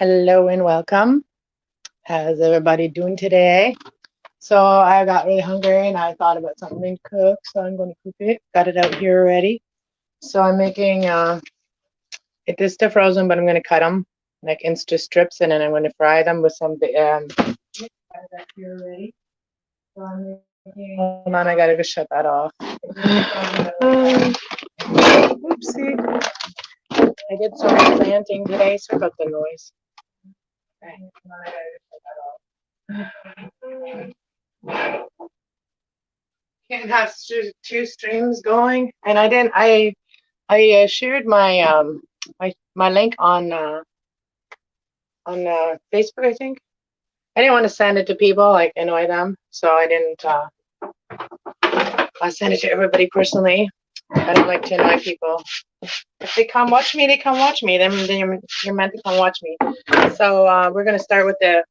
Hello and welcome. How's everybody doing today? So I got really hungry and I thought about something to cook, so I'm going to cook it. Got it out here already. So I'm making it is still frozen, but I'm going to cut them like into strips and then I'm going to fry them with some got it out here already. So I'm making. Hold on, I gotta go shut that off. Oopsie. I did some planting today. Sorry about the noise. Okay, hold on, I gotta shut that off. Can't have two streams going, and I didn't. I shared my link on Facebook. I think I didn't want to send it to people, like annoy them, so I didn't. I sent it to everybody personally. I don't like to annoy people. If they come watch me, they come watch me. Then you're meant to come watch me. So we're gonna start with the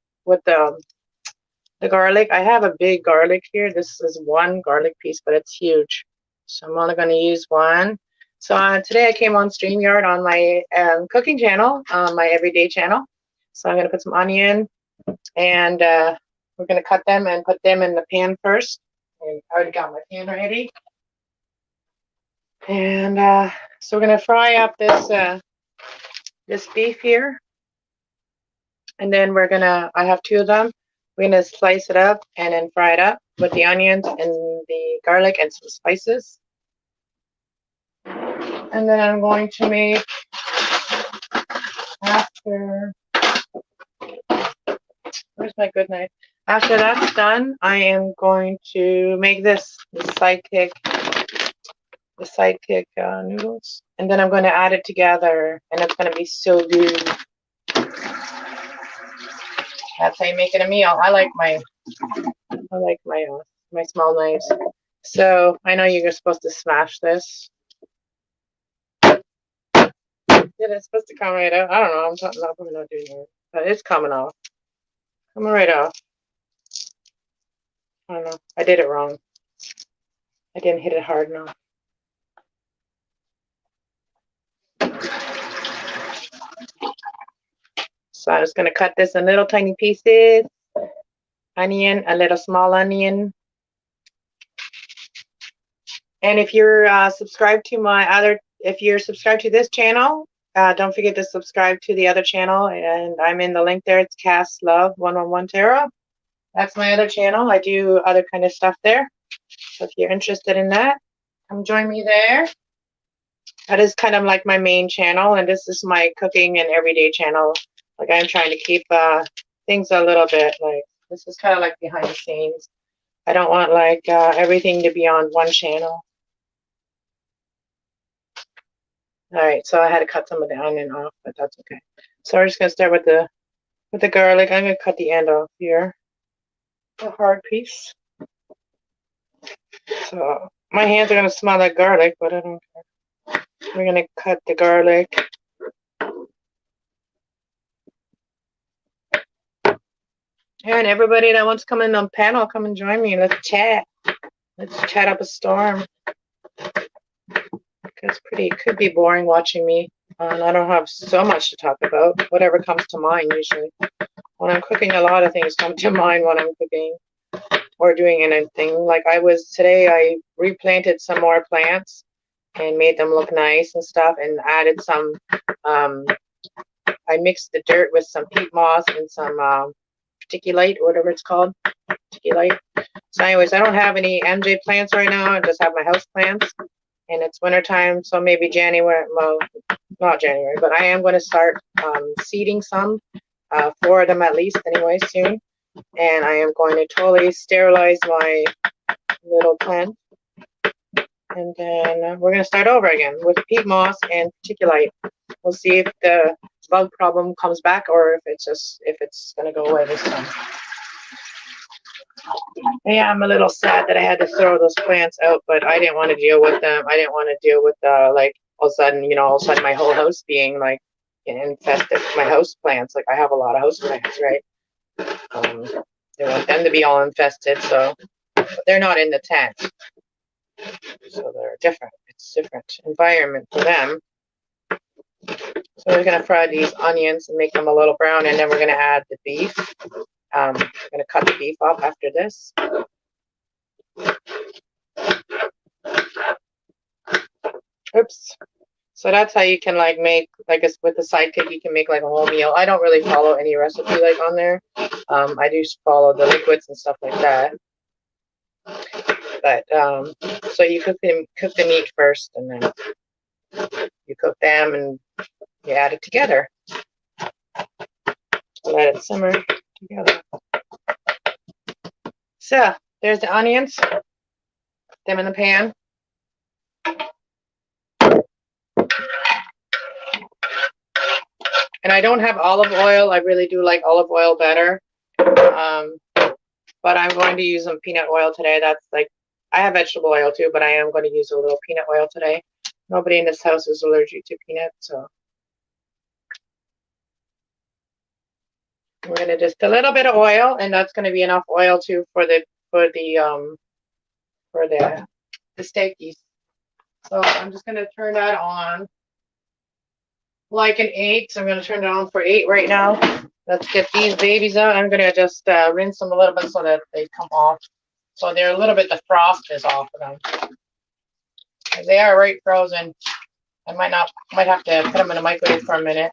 garlic. I have a big garlic here. This is one garlic piece, but it's huge. So I'm only going to use one. So today I came on StreamYard on my cooking channel, my everyday channel. So I'm going to put some onion and we're going to cut them and put them in the pan first. I already got my pan ready. And so we're going to fry up this beef here. And then I have two of them. We're going to slice it up and then fry it up with the onions and the garlic and some spices. And then I'm going to make, where's my good knife? After that's done, I am going to make the sidekick noodles. And then I'm going to add it together and it's going to be so good. That's how you make it a meal. I like my small knives. So I know you're supposed to smash this. Yeah, it's supposed to come right out. I don't know. I'm probably not doing it, but it's coming off. Coming right off. I don't know. I did it wrong. I didn't hit it hard enough. So I'm just gonna cut this in little tiny pieces. Onion, a little small onion. And if you're subscribed to if you're subscribed to this channel, don't forget to subscribe to the other channel. And I'm in the link there. It's Cass Love 111 Tarot. That's my other channel. I do other kind of stuff there. So if you're interested in that, come join me there. That is kind of like my main channel, and this is my cooking and everyday channel. Like I'm trying to keep things a little bit like this is kind of like behind the scenes. I don't want like everything to be on one channel. All right, so I had to cut some of the onion off, but that's okay. So we're just gonna start with the garlic. I'm gonna cut the end off here, the hard piece. So my hands are gonna smell like garlic, but I don't care. We're gonna cut the garlic. And everybody that wants to come in on panel, come and join me. Let's chat. Let's chat up a storm. It's it could be boring watching me. And I don't have so much to talk about. Whatever comes to mind usually. When I'm cooking, a lot of things come to mind when I'm cooking or doing anything. Like today, I replanted some more plants and made them look nice and stuff and added some, I mixed the dirt with some peat moss and some verticulite, or whatever it's called. Verticulite. So anyways, I don't have any MJ plants right now. I just have my house plants. And it's wintertime, so maybe January, well, not January, but I am going to start seeding some, 4 of them at least anyway, soon. And I am going to totally sterilize my little plant. And then we're going to start over again with peat moss and verticulite. We'll see if the bug problem comes back or if it's going to go away this time. Yeah, I'm a little sad that I had to throw those plants out, but I didn't want to deal with them. I didn't want to deal with like all of a sudden my whole house being like infested. My house plants, like I have a lot of house plants, right? They want them to be all infested, so but they're not in the tent, so they're different. It's a different environment for them. So we're gonna fry these onions and make them a little brown, and then we're gonna add the beef. I'm gonna cut the beef off after this. Oops. So that's how you can like make, like with the sidekick, you can make like a whole meal. I don't really follow any recipe like on there. I do follow the liquids and stuff like that. But so you cook the meat first, and then you cook them and you add it together. Let it simmer together. So there's the onions. Put them in the pan. And I don't have olive oil. I really do like olive oil better. But I'm going to use some peanut oil today. That's like, I have vegetable oil too, but I am going to use a little peanut oil today. Nobody in this house is allergic to peanuts, so we're going to just a little bit of oil, and that's going to be enough oil too for the steakies. So I'm just going to turn that on like an 8. So I'm going to turn it on for 8 right now. Let's get these babies out. I'm going to just rinse them a little bit so that they come off. So they're a little bit, the frost is off of them. They are right frozen. I might have to put them in the microwave for a minute.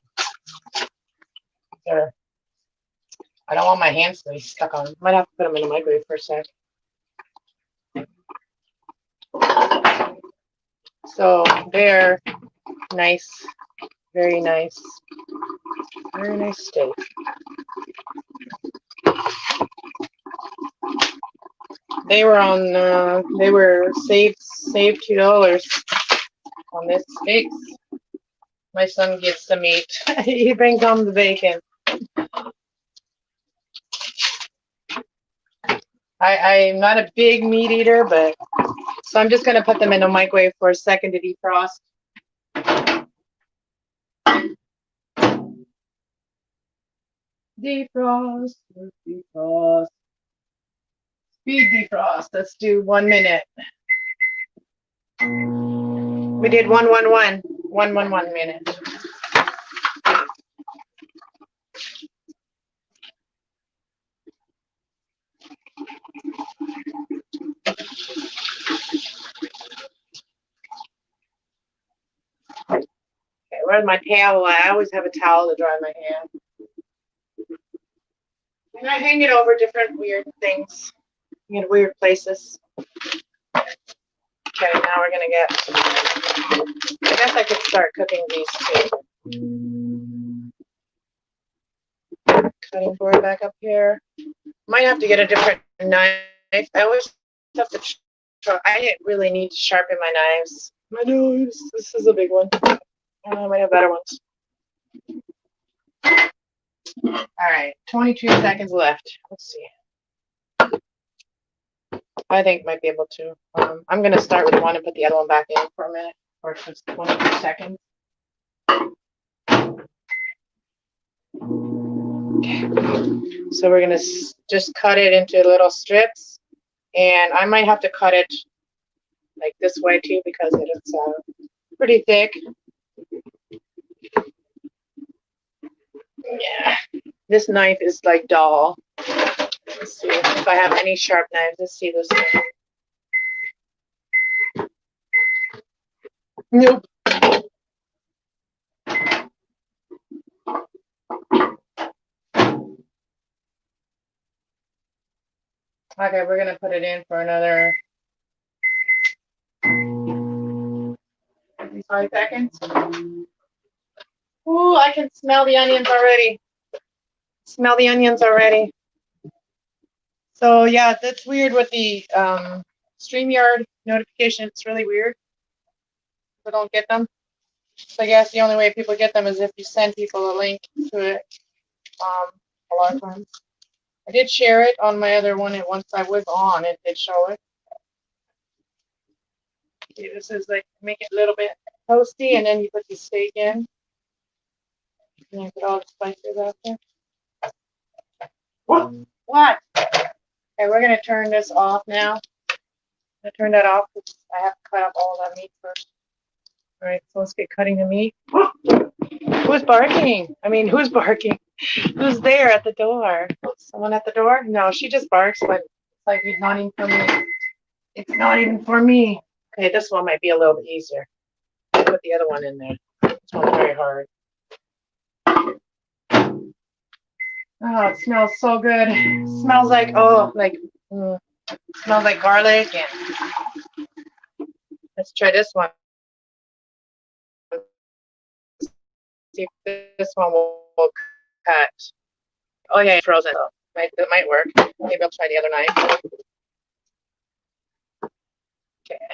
I don't want my hands to be stuck on them. Might have to put them in the microwave for a sec. So they're nice, very nice steak. They were saved $2 on this steaks. My son gets the meat. He brings home the bacon. I'm not a big meat eater, but so I'm just going to put them in the microwave for a second to defrost. Defrost. Speed defrost. Let's do 1 minute. We did 111. 111 minutes. Okay, where's my towel? I always have a towel to dry my hair. And I hang it over different weird things, weird places. Okay, now we're gonna get, I guess I could start cooking these too. Cutting board back up here. Might have to get a different knife. I always have to try. I really need to sharpen my knives. My nose. This is a big one. I might have better ones. All right, 22 seconds left. Let's see. I think might be able to. I'm going to start with one and put the other one back in for a minute, or just 22 seconds. Okay. So we're going to just cut it into little strips, and I might have to cut it like this way too because it is pretty thick. Yeah, this knife is like dull. Let's see if I have any sharp knives. Let's see this one. Nope. Okay, we're gonna put it in for another 55 seconds. Ooh, I can smell the onions already. Smell the onions already. So yeah, that's weird with the StreamYard notification. It's really weird. People don't get them. So I guess the only way people get them is if you send people a link to it. A lot of times. I did share it on my other one, and once I was on, it did show it. Okay, this is like make it a little bit toasty, and then you put the steak in. And you put all the spices out there. What? Okay, we're gonna turn this off now. I'm gonna turn that off because I have to cut up all that meat first. All right, so let's get cutting the meat. Who's barking? I mean, who's barking? Who's there at the door? Someone at the door? No, she just barks, but it's like it's not even for me. It's not even for me. Okay, this one might be a little bit easier. I'll put the other one in there. This one's very hard. Oh, it smells so good. It smells like, smells like garlic. And let's try this one. See if this one will cut. Oh yeah, it's frozen. So it might work. Maybe I'll try the other knife. Okay.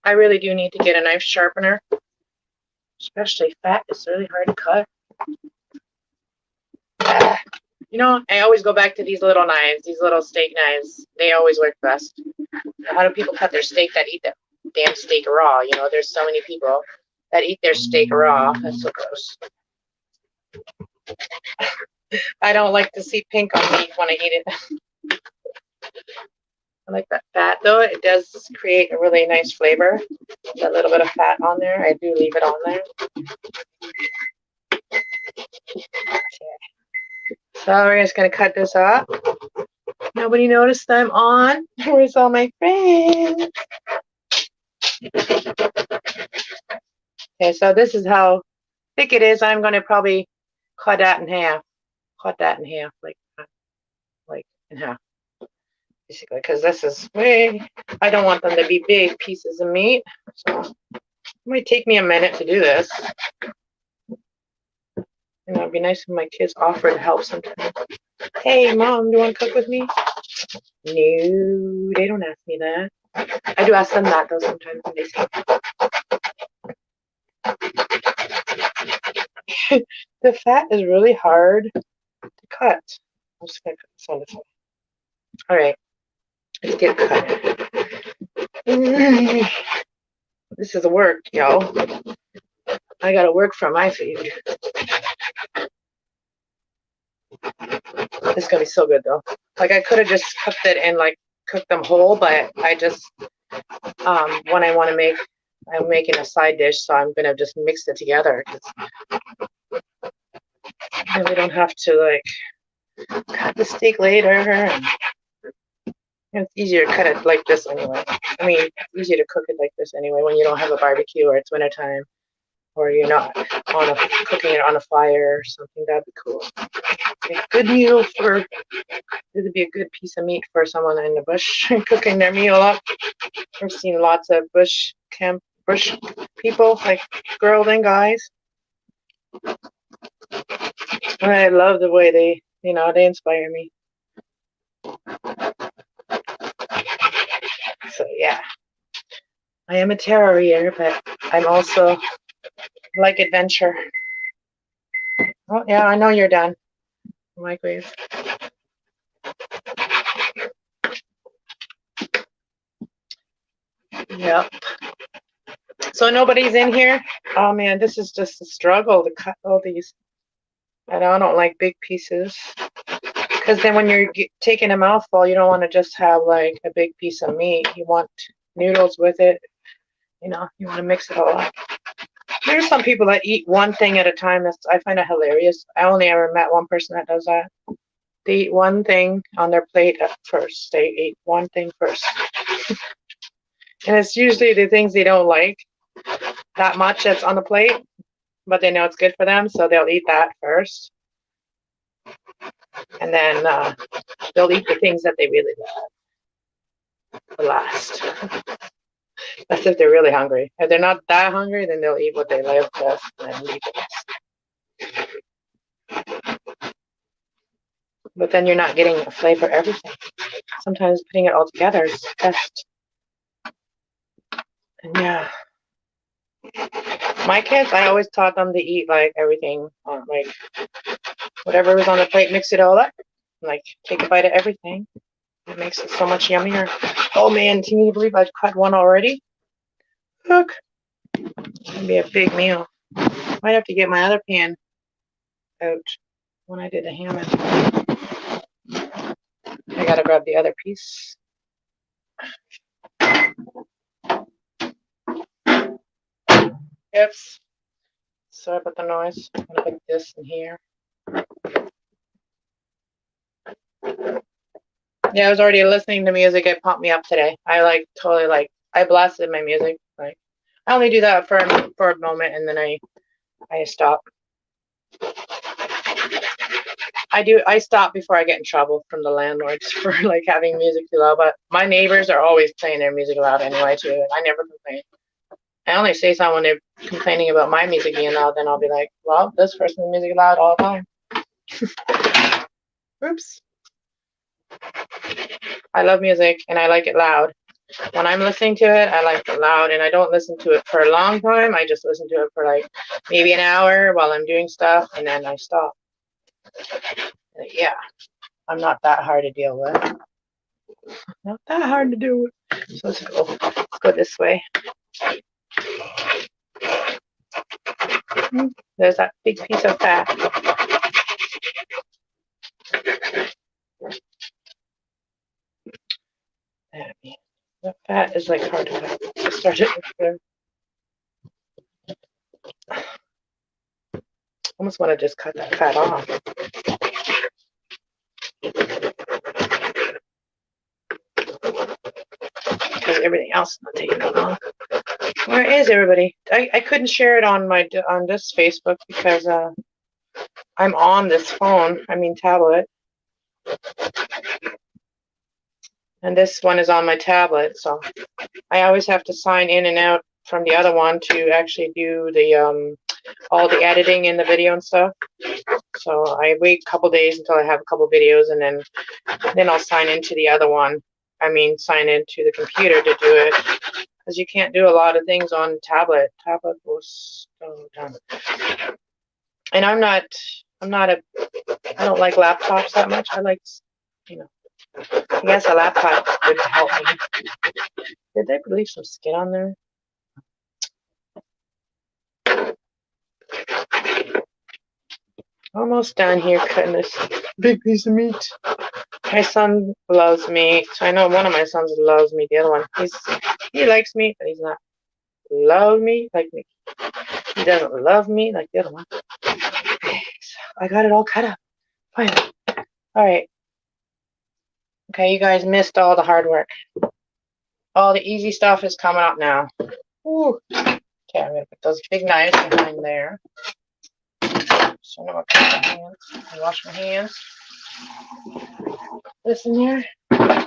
I really do need to get a knife sharpener. Especially fat is really hard to cut. You know, I always go back to these little knives, these little steak knives. They always work best. How do people cut their steak that eat that damn steak raw? You know, there's so many people that eat their steak raw. That's so gross. I don't like to see pink on meat when I eat it. I like that fat, though. It does create a really nice flavor. That little bit of fat on there. I do leave it on there. Okay. So we're just going to cut this up. Nobody noticed I'm on. Where's all my friends? Okay, so this is how thick it is. I'm going to probably cut that in half. Cut that in half, like in half. Basically, because this is way, I don't want them to be big pieces of meat. So it might take me a minute to do this. And it'd be nice if my kids offer to help sometimes. Hey, Mom, do you want to cook with me? No, they don't ask me that. I do ask them that, though, sometimes when they say. The fat is really hard to cut. I'm just going to cut this on this way. All right, let's get cut. This is work, y'all. I got to work for my food. It's gonna be so good though. Like I could have just cooked it and like cooked them whole, but I just when I want to make, I'm making a side dish, so I'm gonna just mix it together. And we don't have to like cut the steak later. And it's easier to cut it like this anyway. I mean, it's easier to cook it like this anyway when you don't have a barbecue or it's wintertime or you're not on cooking it on a fire or something. That'd be cool. A good meal for, this would be a good piece of meat for someone in the bush cooking their meal up. I've seen lots of bush people, like girls and guys. And I love the way they, they inspire me. So yeah, I am a tarot reader, but I'm also like adventure. Oh yeah, I know you're done. Microwave. Yep. So nobody's in here? Oh man, this is just a struggle to cut all these. And I don't like big pieces. Because then when you're taking a mouthful, you don't want to just have like a big piece of meat. You want noodles with it. You want to mix it all up. There's some people that eat one thing at a time. I find it hilarious. I only ever met one person that does that. They eat one thing on their plate at first. They eat one thing first. And it's usually the things they don't like that much that's on the plate, but they know it's good for them, so they'll eat that first. And then they'll eat the things that they really love last. That's if they're really hungry. If they're not that hungry, then they'll eat what they love best and then leave the rest. But then you're not getting a flavor everything. Sometimes putting it all together is best. And yeah. My kids, I always taught them to eat like everything, like whatever was on the plate, mix it all up. Like take a bite of everything. It makes it so much yummier. Oh man, can you believe I've cut one already? Look. It's gonna be a big meal. Might have to get my other pan out when I did the ham. I gotta grab the other piece. Oops. Sorry about the noise. I'm gonna put this in here. Yeah, I was already listening to music. It pumped me up today. I like totally like I blasted my music. Like I only do that for a moment and then I stop. I stop before I get in trouble from the landlords for like having music too loud. But my neighbors are always playing their music loud anyway too, and I never complain. I only say something when they're complaining about my music being loud, then I'll be like, well, this person's music is loud all the time. Oops. I love music and I like it loud. When I'm listening to it, I like it loud, and I don't listen to it for a long time. I just listen to it for like maybe an hour while I'm doing stuff, and then I stop. Yeah, I'm not that hard to deal with. Not that hard to deal with. So let's go this way. There's that big piece of fat. The fat is like hard to cut. Let's start it there. Almost want to just cut that fat off. Because everything else is not taking that off. Where is everybody? I couldn't share it on this Facebook because I'm on this phone. I mean tablet. And this one is on my tablet, so I always have to sign in and out from the other one to actually do the all the editing in the video and stuff. So I wait a couple days until I have a couple videos, and then I'll sign into the other one. I mean, sign into the computer to do it, because you can't do a lot of things on tablet. Tablet was so dumb. And I don't like laptops that much. I like, I guess a laptop would help me. Did they leave some skin on there? Almost done here cutting this big piece of meat. My son loves meat. So I know one of my sons loves meat. The other one, he likes meat, but he's not love meat like me. He doesn't love meat like the other one. Okay, so I got it all cut up. Fine. All right. Okay, you guys missed all the hard work. All the easy stuff is coming up now. Ooh. Okay, I'm gonna put those big knives behind there. So now I'll cut my hands. I wash my hands. This in here. I'm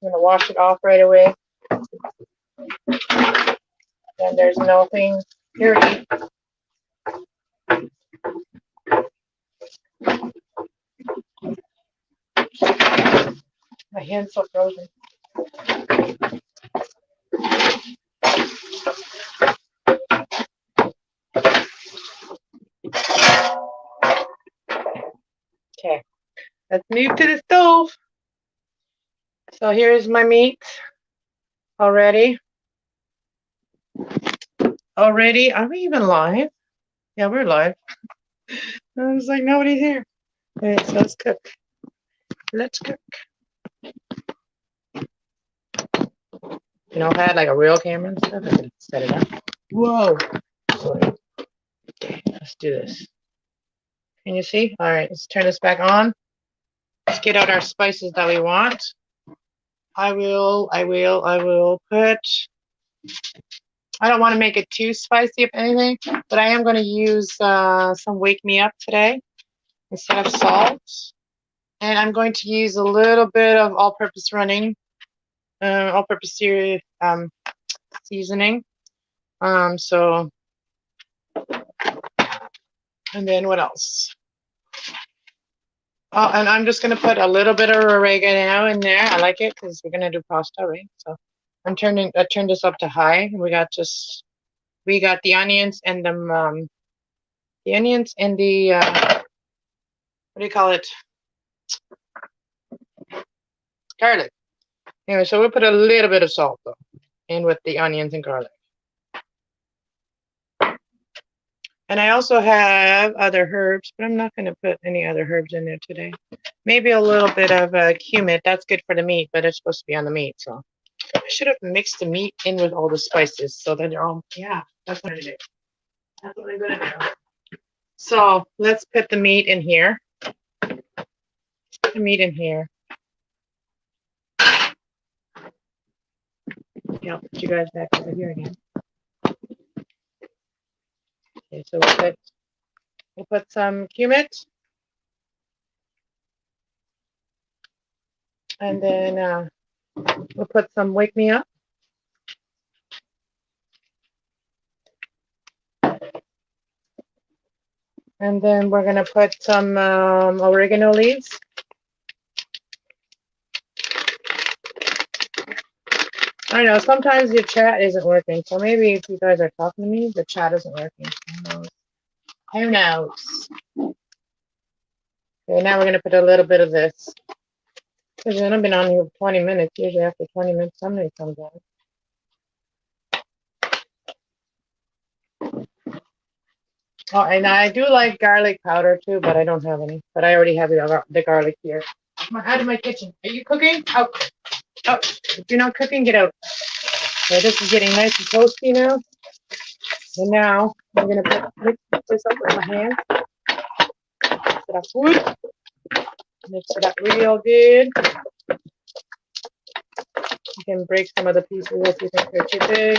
gonna wash it off right away. Then there's nothing dirty. My hand's so frozen. Okay, let's move to the stove. So here's my meat already. Are we even live? Yeah, we're live. I was like, nobody's here. Okay, so let's cook. Let's cook. If I had like a real camera and stuff, I could set it up. Whoa. Okay, let's do this. Can you see? All right, let's turn this back on. Let's get out our spices that we want. I will put, I don't want to make it too spicy, if anything, but I am going to use some Wake Me Up today instead of salt. And I'm going to use a little bit of all-purpose all-purpose seasoning. And then what else? Oh, and I'm just going to put a little bit of oregano in there. I like it because we're going to do pasta, right? So I turned this up to high. We got the onions and the what do you call it? Garlic. Anyway, so we'll put a little bit of salt though in with the onions and garlic. And I also have other herbs, but I'm not going to put any other herbs in there today. Maybe a little bit of cumin. That's good for the meat, but it's supposed to be on the meat. So I should have mixed the meat in with all the spices so that they're all, yeah, that's what I did. That's what I'm gonna do. So let's put the meat in here. Put the meat in here. Yeah, I'll put you guys back over here again. Okay, so we'll put some cumin, and then we'll put some wake me up. And then we're gonna put some oregano leaves. I know sometimes your chat isn't working, so maybe if you guys are talking to me, the chat isn't working. Who knows? Okay, now we're gonna put a little bit of this. Because then I've been on here for 20 minutes. Usually after 20 minutes, somebody comes on. Oh, and I do like garlic powder too, but I don't have any. But I already have the garlic here. Come on, out of my kitchen. Are you cooking? Out. Out. If you're not cooking, get out. Okay, this is getting nice and toasty now. And now I'm going to mix this up with my hand. Mix it up good. Mix it up real good. You can break some of the pieces if you think they're too big.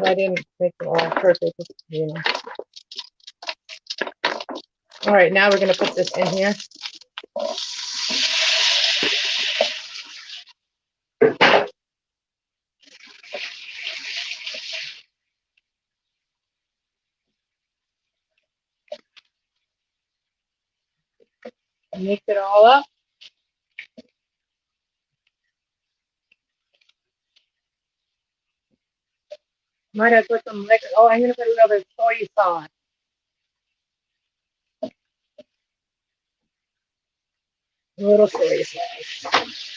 I didn't make them all perfect, you know. All right, now we're going to put this in here. Mix it all up. Might have put some liquor. Oh, I'm going to put a little bit of soy sauce. A little soy sauce.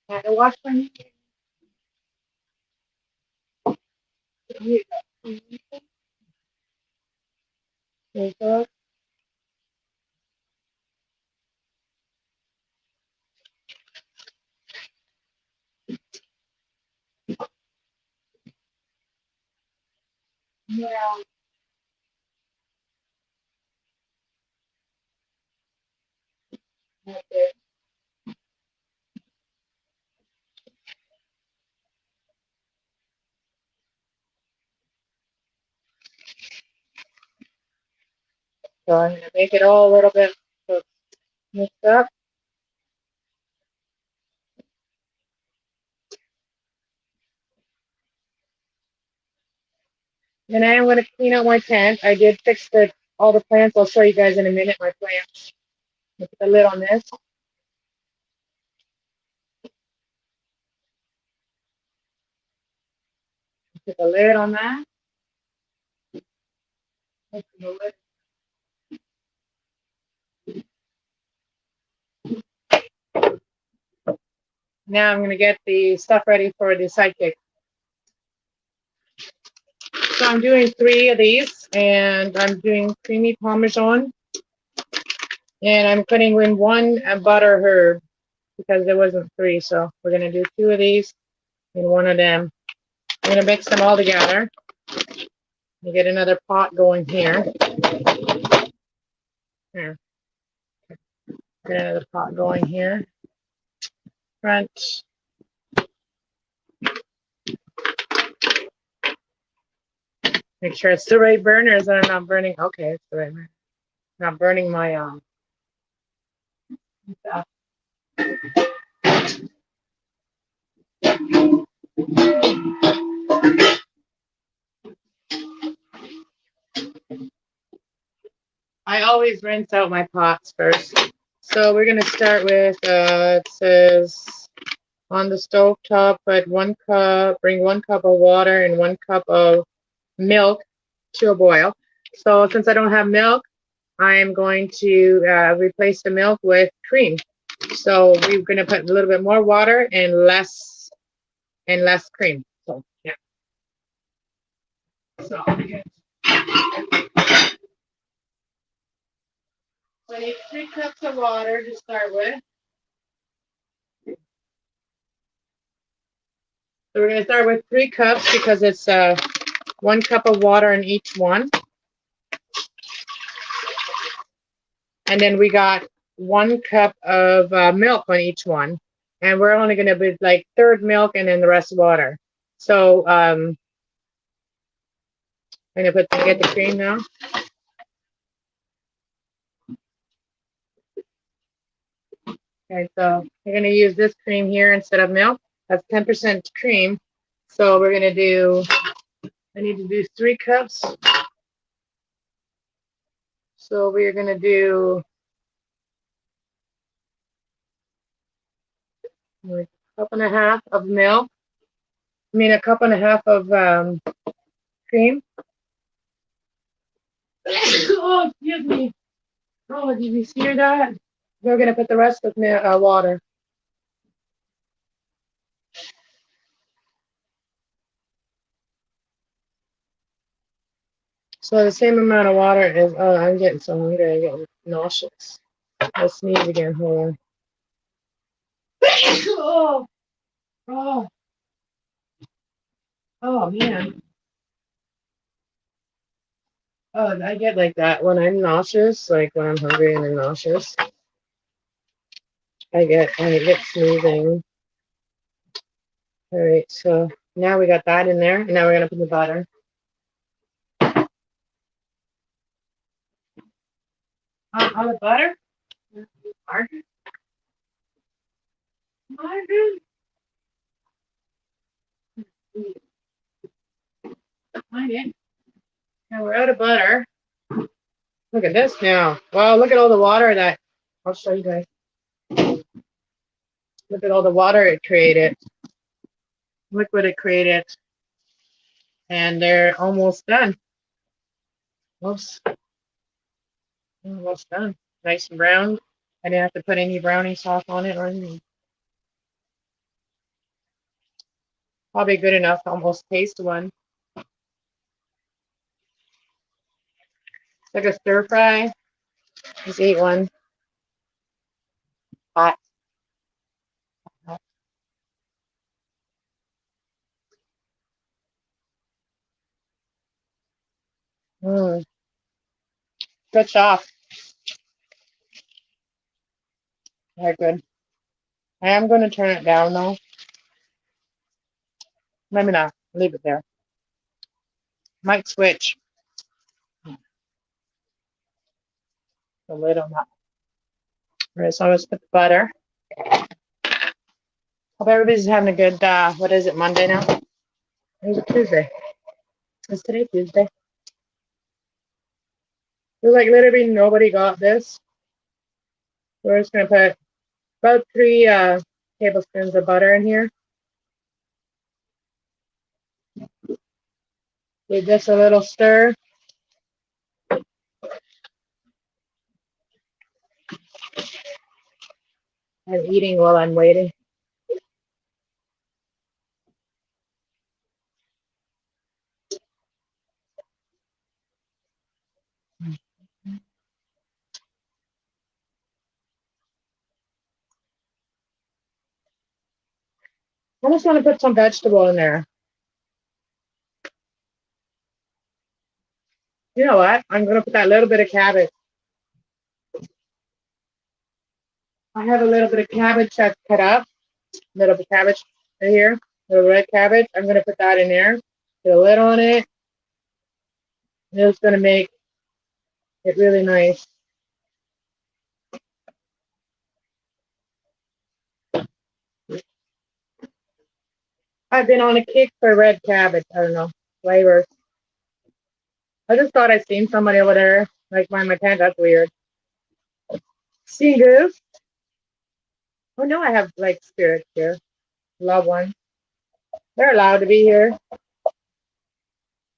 I had to wash my hands. Yeah. Okay. So I'm going to make it all a little bit mixed up. And I am going to clean out my tent. I did fix all the plants. I'll show you guys in a minute my plants. Put the lid on this. Put the lid on that. Now I'm going to get the stuff ready for the sidekick. So I'm doing 3 of these, and I'm doing creamy Parmesan. And I'm putting in 1 butter herb because there wasn't 3. So we're going to do 2 of these and 1 of them. I'm going to mix them all together. You get another pot going here. Here. Get another pot going here. Front. Make sure it's the right burners and I'm not burning. Okay, it's the right burner. Not burning my stuff. I always rinse out my pots first. So we're gonna start with it says on the stove top, put 1 cup, bring 1 cup of water and 1 cup of milk to a boil. So since I don't have milk, I am going to replace the milk with cream. So we're going to put a little bit more water and less cream. So yeah. So I need 3 cups of water to start with. So we're going to start with 3 cups because it's 1 cup of water in each one. And then we got 1 cup of milk on each one. And we're only going to be like third milk and then the rest water. So I'm going to get the cream now. Okay, so we're going to use this cream here instead of milk. That's 10% cream. So we're going to do, I need to do 3 cups. So we're going to do a cup and a half of milk. I mean, a cup and a half of cream. Oh, excuse me. Oh, did you hear that? We're going to put the rest of water. So the same amount of water is, oh, I'm getting so hungry. I'm getting nauseous. I'll sneeze again. Hold on. Oh, oh, oh, man. Oh, I get like that when I'm nauseous, like when I'm hungry and I'm nauseous. I get sneezing. All right, so now we got that in there, and now we're gonna put the butter. On the butter? Margarine? Margarine? Margarine? Now we're out of butter. Look at this now. Wow, look at all the water that, I'll show you guys. Look at all the water it created. Liquid it created. And they're almost done. Oops. Almost done. Nice and brown. I didn't have to put any brownie sauce on it or anything. Probably good enough to almost taste one. Like a stir fry. Just ate one. Hot. Mm. Good stuff. Very good. I am going to turn it down though. Maybe not. Leave it there. Might switch the lid on that. All right, so I'm going to put the butter. Hope everybody's having a good, what is it, Monday now? It's Tuesday. Is today Tuesday? Feels like literally nobody got this. We're just going to put about 3 tablespoons of butter in here. Give this a little stir. I'm eating while I'm waiting. I just want to put some vegetable in there. You know what? I'm going to put that little bit of cabbage. I have a little bit of cabbage that's cut up. A little bit of cabbage right here. A little red cabbage. I'm going to put that in there. Put a lid on it. It's going to make it really nice. I've been on a kick for red cabbage. I don't know. Flavors. I just thought I seen somebody over there. Like my tent. That's weird. See goose? Oh no, I have like spirits here. Loved ones. They're allowed to be here.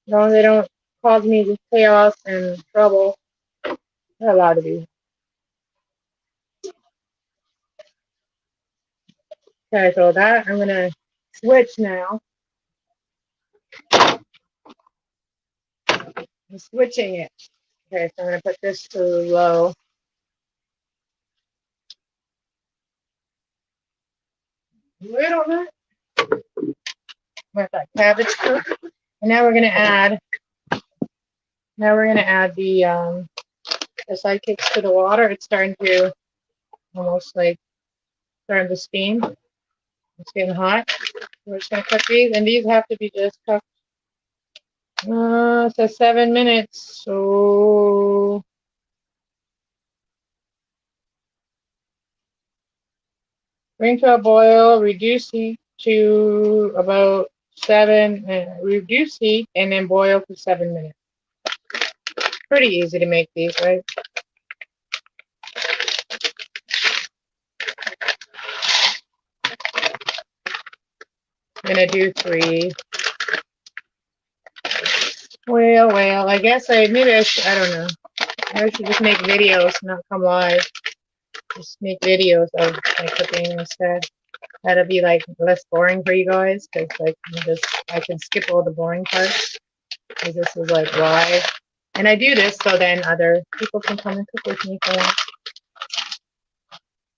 No, they don't cause me chaos and trouble. They're allowed to be. Okay, so that I'm gonna switch now. I'm switching it. Okay, so I'm gonna put this to low. Little bit. Let that cabbage cook. And now we're gonna add. Now we're gonna add the sidekicks to the water. It's starting to almost like starting to steam. It's getting hot. We're just gonna cook these, and these have to be just cooked. It says 7 minutes, so bring to a boil, reduce heat to about reduce heat, and then boil for 7 minutes. Pretty easy to make these, right? I'm gonna do 3. Well, I guess I don't know. Maybe I should just make videos, not come live. Just make videos of my cooking instead. That'll be like less boring for you guys, because like I can skip all the boring parts, because this is like live. And I do this so then other people can come and cook with me if they want.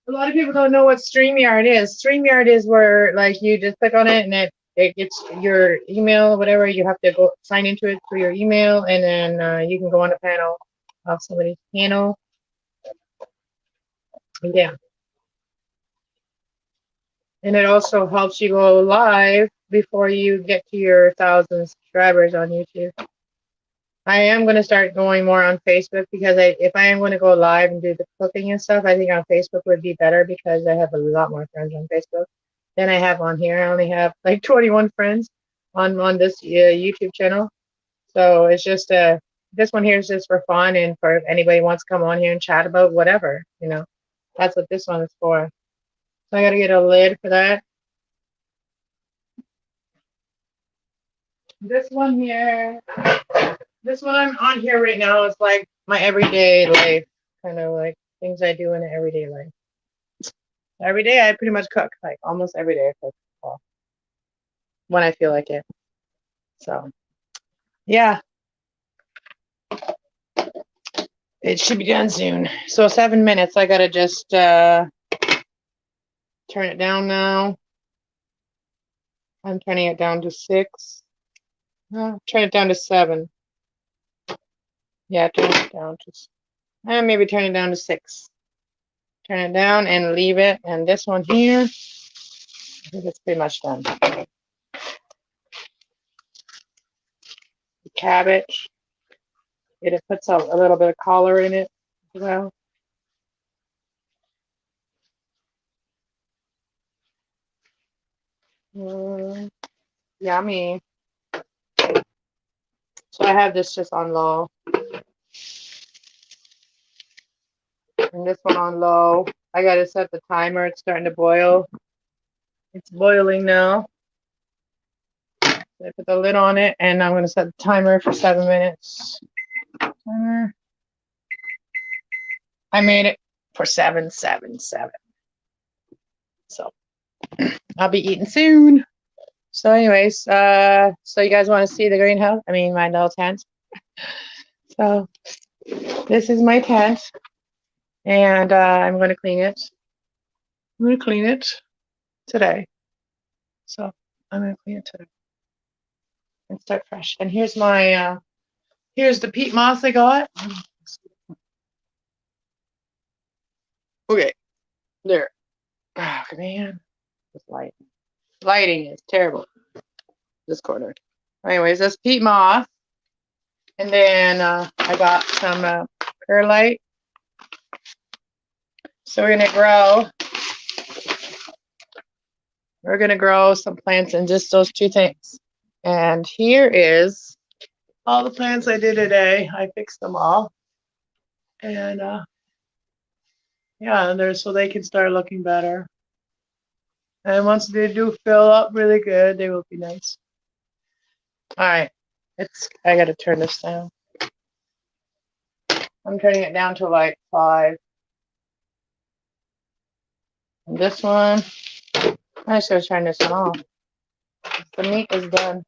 A lot of people don't know what StreamYard is. StreamYard is where like you just click on it and it gets your email or whatever. You have to go sign into it through your email, and then you can go on a panel of somebody's panel. Yeah. And it also helps you go live before you get to your 1,000 subscribers on YouTube. I am going to start going more on Facebook, because if I am going to go live and do the cooking and stuff, I think on Facebook would be better, because I have a lot more friends on Facebook than I have on here. I only have like 21 friends on this YouTube channel. So it's just this one here is just for fun, and for if anybody wants to come on here and chat about whatever, that's what this one is for. So I got to get a lid for that. This one here, this one I'm on here right now is like my everyday life, kind of like things I do in an everyday life. Every day I pretty much cook, like almost every day I cook, well, when I feel like it. So, yeah, it should be done soon. So 7 minutes, I gotta just turn it down now. I'm turning it down to 6. Turn it down to 7. Yeah, turn it down to, maybe turn it down to 6. Turn it down and leave it. And this one here, I think it's pretty much done. The cabbage, it puts a little bit of color in it as well. Yummy. So I have this just on low. And this one on low. I gotta set the timer. It's starting to boil. It's boiling now. So I put the lid on it, and I'm gonna set the timer for 7 minutes. Timer. I made it for 777. So I'll be eating soon. So anyways, so you guys want to see the greenhouse? I mean, my little tent. So this is my tent, and I'm going to clean it. I'm going to clean it today. So I'm going to clean it today and start fresh. And here's my, here's the peat moss I got. Okay, there. Oh, man, this lighting is terrible. This corner. Anyways, that's peat moss. And then I got some perlite. So we're gonna grow some plants in just those 2 things. And here is all the plants I did today. I fixed them all. And yeah, they're so they can start looking better. And once they do fill up really good, they will be nice. All right, I gotta turn this down. I'm turning it down to like 5. And this one, I should turn this one off. The meat is done.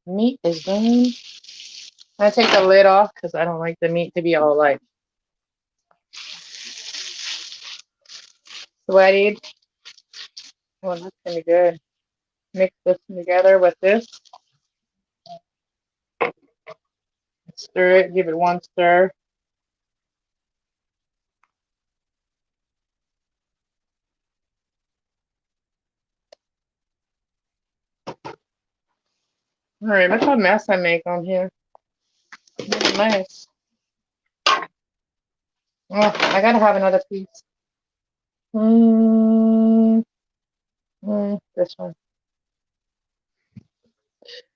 Meat is done. I take the lid off because I don't like the meat to be all like sweaty. Well, that's gonna be good. Mix this together with this. Stir it. Give it one stir. All right, look what mess I make on here. Nice. Oh, I gotta have another piece. This one.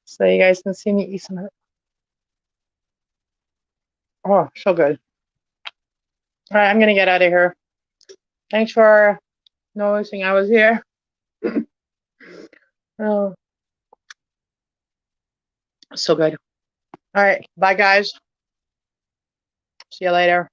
So you guys can see me eat some of it. Oh, so good. All right, I'm gonna get out of here. Thanks for noticing I was here. Oh, so good. All right, bye guys. See you later.